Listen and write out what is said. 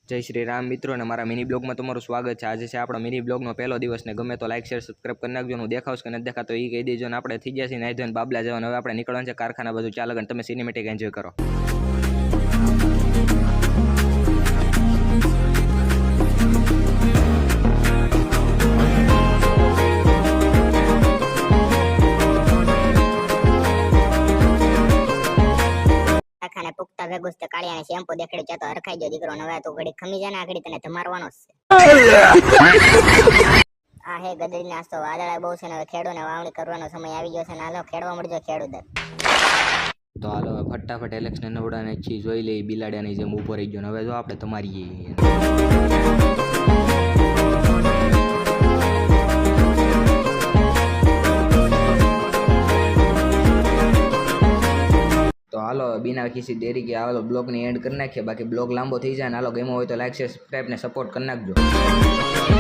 જય શ્રી રામ મિત્રો ને મારા મિની બ્લોગમાં તમારું સ્વાગત છે। આજે છે આપણો મિની બ્લોગનો પહેલો દિવસ ને ગમે તો લાઈક શેર સબસ્ક્રાઇબ કરી નાખજો। હું દેખાવશ કે નથી દેખાતો એ કહી દેજો ને આપણે થઈ ગયા છીએ નાઈ ધોઈને બાબલા જવાનું। હવે આપણે નીકળવાનું છે કારખાના બધું ચાલે અને તમે સિનેમેટિક એન્જોય કરો। ખાને પુખ્તા ભેગુસ તે કાળિયાને શેમ્પુ દેખાડી જતો હરખાઈ ગયો દીકરો હવે તો ઘડી ખમી જાને આગળ તને ધમારવાનો છે। આ હે ગદડી નાસ્તો વાદળા બહુ છે ને હવે ખેડૂને વાવણી કરવાનો સમય આવી ગયો છે ને હાલો ખેડવા મળજો ખેડૂત। તો હાલો ફટાફટ ઇલેક્શન નવડાને છી જોઈ લઈ બિલાડિયાની જેમ ઊભો રહી ગયો। હવે જો આપણે તમારી તો હાલો बिना किसी देरी के हालो ब्लॉग ने एंड कर नाखिए। बाकी ब्लॉग लांबो थी जाए हालो गम्यो होय तो लाइक शेर सब्सक्राइब ने सपोर्ट कर नाखजो।